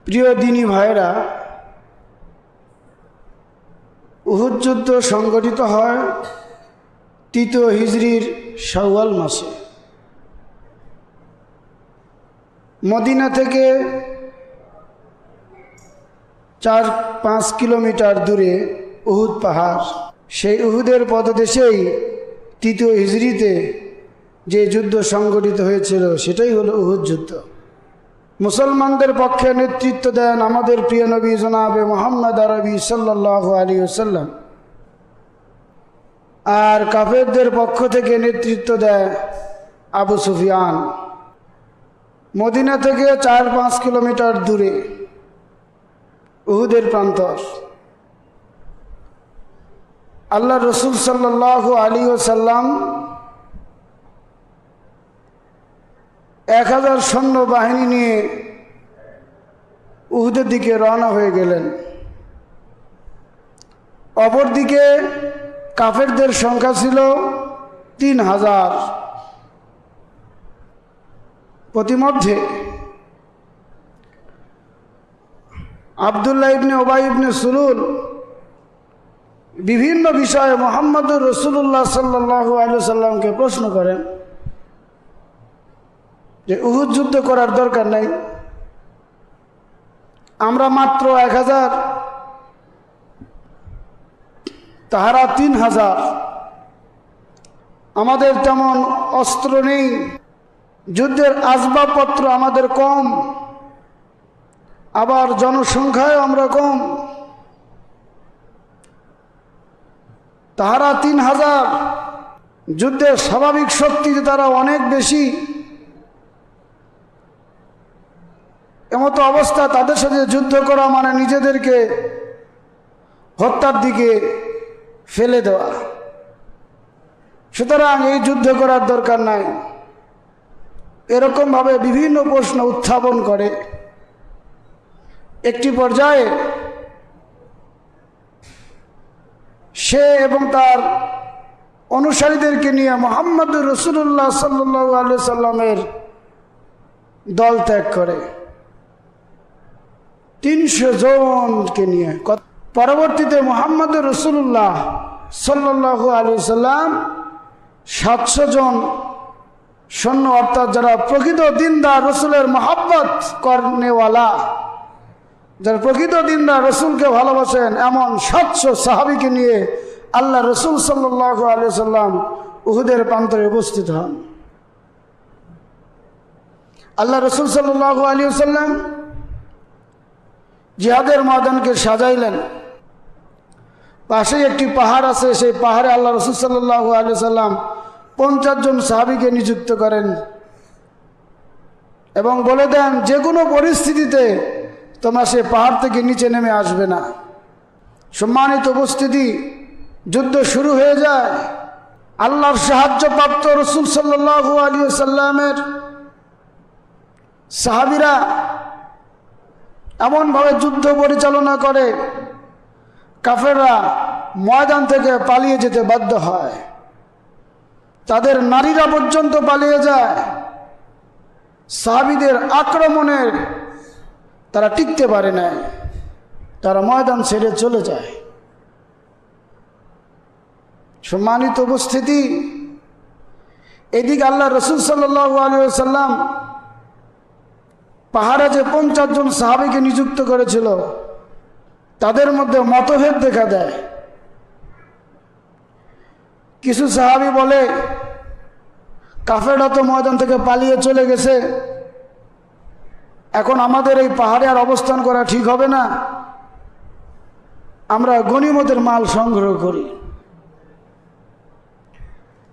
প্রিয় দিনী ভাইরা, উহুদ যুদ্ধ সংগঠিত হয় ৩য় হিজরির শাওয়াল মাসে। মদিনা থেকে ৪-৫ কিলোমিটার দূরে উহুদ পাহাড়। সেই উহুদের পদদেশেই ৩য় হিজরিতে যে যুদ্ধ সংগঠিত হয়েছিল সেটাই হলো উহুদ যুদ্ধ। মুসলমানদের পক্ষে নেতৃত্ব দেন আমাদের প্রিয় নবী জনাবে মুহাম্মদ আরবি সাল্লাল্লাহু আলাইহি ওয়াসাল্লাম, আর কাফেরদের পক্ষ থেকে নেতৃত্ব দেয় আবু সুফিয়ান। মদিনা থেকে ৪-৫ কিলোমিটার দূরে উহুদের প্রান্তর। আল্লাহ রসুল সাল্লাল্লাহু আলাইহি ওয়াসাল্লাম ১,০০০ সৈন্যবাহিনী নিয়ে উহুদের দিকে রওনা হয়ে গেলেন। অপরদিকে কাফেরদের সংখ্যা ছিল ৩,০০০। প্রতিমধ্যে আব্দুল্লাহ ইবনে উবাই ইবনে সুলুল বিভিন্ন বিষয়ে মুহাম্মদুর রাসূলুল্লাহ সাল্লাল্লাহু আলাইহি ওয়াসাল্লামকে প্রশ্ন করেন যে উহুদ যুদ্ধ করার দরকার নাই, আমরা মাত্র ১,০০০, তাহারা ৩,০০০, আমাদের তেমন অস্ত্র নেই, যুদ্ধের আসবাবপত্র আমাদের কম, আবার জনসংখ্যায় আমরা কম। তাহারা ৩,০০০, যুদ্ধের স্বাভাবিক শক্তিতে তারা অনেক বেশি। এমতো অবস্থা তাদের সাথে যুদ্ধ করা মানে নিজেদেরকে হত্যার দিকে ফেলে দেওয়া। সুতরাং এই যুদ্ধ করার দরকার নাই। এরকমভাবে বিভিন্ন প্রশ্ন উত্থাপন করে। একটি পর্যায়ে সে এবং তার অনুসারীদেরকে নিয়ে মুহাম্মদুর রাসূলুল্লাহ সাল্লাল্লাহু আলাইহি সাল্লামের দল ত্যাগ করে ৩০০ জনকে নিয়ে। পরবর্তীতে মুহাম্মদুর রাসূলুল্লাহ সাল্লাল্লাহু আলাইহি সাল্লাম ৭০০ জন সৈন্য, অর্থাৎ যারা প্রকৃত দিনদার, রসুলের মহব্বত করনেওয়ালা, যারা প্রকৃত দিনদার, রসুলকে ভালোবাসেন, এমন ৭০০ সাহাবীকে নিয়ে আল্লাহ রসুল সাল্লাল্লাহু আলাইহি সাল্লাম উহুদের প্রান্তরে উপস্থিত হন। আল্লাহ রসুল সাল্লাল্লাহু আলাইহি সাল্লাম জিহাদের ময়দানকে সাজাইলেন। পাশেই একটি পাহাড় আছে, সেই পাহাড়ে আল্লাহ রসুল সাল্লাল্লাহু আলাইহি সাল্লাম ৫০ জন সাহাবীকে নিযুক্ত করেন এবং বলে দেন, যে কোনো পরিস্থিতিতে তোমরা সে পাহাড় থেকে নিচে নেমে আসবে না। সম্মানিত উপস্থিতি, যুদ্ধ শুরু হয়ে যায়। আল্লাহর সাহায্যপ্রাপ্ত রসুল সাল্লাল্লাহু আলাইহি সাল্লামের সাহাবীরা এমনভাবে যুদ্ধ পরিচালনা করে, কাফেররা ময়দান থেকে পালিয়ে যেতে বাধ্য হয়। তাদের নারীরা পর্যন্ত পালিয়ে যায়। সাহাবীদের আক্রমণের তারা টিকতে পারে না, তারা ময়দান ছেড়ে চলে যায়। সম্মানিত উপস্থিতি, এদিকে আল্লাহ রসুল সাল্লাল্লাহু আলাইহি সাল্লাম পাহাড়ে যে ৫০ জন সাহাবীকে নিযুক্ত করেছিল, তাদের মধ্যে মতভেদ দেখা দেয়। কিছু সাহাবী বলে, কাফেররা তো ময়দান থেকে পালিয়ে চলে গেছে, এখন আমাদের এই পাহাড়ে আর অবস্থান করা ঠিক হবে না, আমরা গনিমতের মাল সংগ্রহ করি।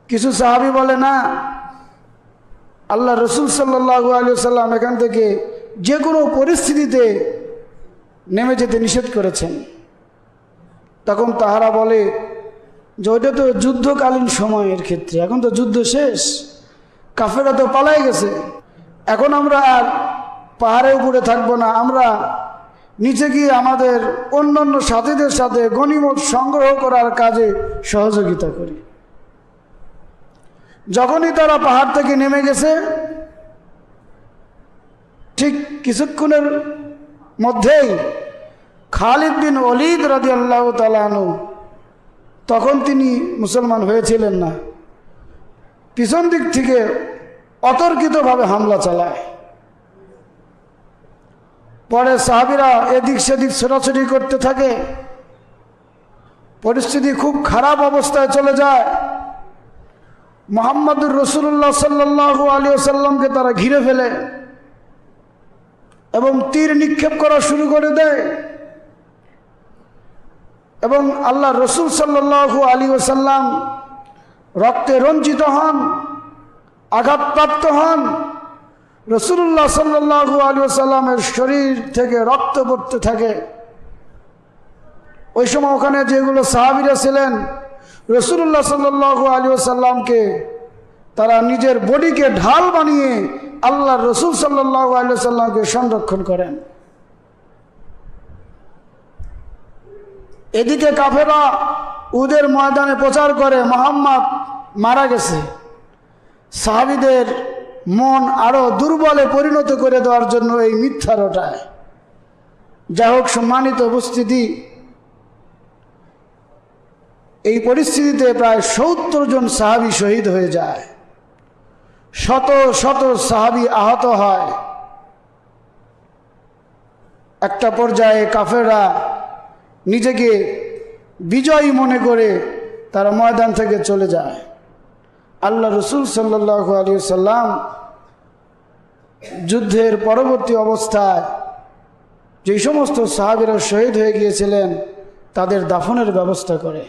কিছু সাহাবী বলে, না, আল্লাহ রসুল সাল্লাল্লাহু আলাইহি সাল্লাম এখান থেকে যে কোনো পরিস্থিতিতে নেমে যেতে নিষেধ করেছেন। তখন তাহারা বলে যে ওইটা তো যুদ্ধকালীন সময়ের ক্ষেত্রে, এখন তো যুদ্ধ শেষ, কাফেররা তো পালাই গেছে, এখন আমরা আর পাহাড়ে উপরে থাকবো না, আমরা নিচে গিয়ে আমাদের অন্যান্য সাথীদের সাথে গনিমত সংগ্রহ করার কাজে সহযোগিতা করি। যখনই তারা পাহাড় থেকে নেমে গেছে, ঠিক কিছুক্ষণের মধ্যেই খালিদ বিন ওলীদ রাদিয়াল্লাহু তাআলা আনহু, তখন তিনি মুসলমান হয়েছিলেন না, পিছন দিক থেকে অতর্কিতভাবে হামলা চালায়। পরে সাহাবীরা এদিক সেদিক ছোটাছুটি করতে থাকে, পরিস্থিতি খুব খারাপ অবস্থায় চলে যায়। মুহাম্মদুর রাসূলুল্লাহ সাল্লাল্লাহু আলাইহি ওয়াসাল্লামকে তারা ঘিরে ফেলে এবং তীর নিক্ষেপ করা শুরু করে দেয় এবং আল্লাহ রসুল সাল্লাল্লাহু আলাইহি ওয়াসাল্লাম রক্তে রঞ্জিত হন, আঘাতপ্রাপ্ত হন। রাসূলুল্লাহ সাল্লাল্লাহু আলাইহি ওয়াসাল্লামের শরীর থেকে রক্ত পড়তে থাকে। ওই সময় ওখানে যেগুলো সাহাবীরা ছিলেন, রাসূলুল্লাহ সাল্লাল্লাহু আলাইহি ওয়াসাল্লামকে তারা নিজের বডিকে ঢাল বানিয়ে আল্লাহ রসুল সাল্লাল্লাহু আলাইহি ওয়াসাল্লামকে সংরক্ষণ করেন। এদিকে কাফেররা উহুদের ময়দানে প্রচার করে মুহাম্মদ মারা গেছে। সাহাবীদের মন আরো দুর্বলে পরিণত করে দেওয়ার জন্য এই মিথ্যা রটায়। যাই হোক, সম্মানিত উপস্থিতি, এই পরিস্থিতিতে প্রায় ৭০ জন সাহাবী শহীদ হয়ে যায়, শত শত সাহাবী আহত হয়। একটা পর্যায়ে কাফেররা নিজেকে বিজয়ী মনে করে তারা ময়দান থেকে চলে যায়। আল্লাহ রসুল সাল্লাল্লাহু আলাইহি ওয়াসাল্লাম যুদ্ধের পরবর্তী অবস্থায় যে সমস্ত সাহাবীরা শহীদ হয়ে গিয়েছিলেন তাদের দাফনের ব্যবস্থা করে।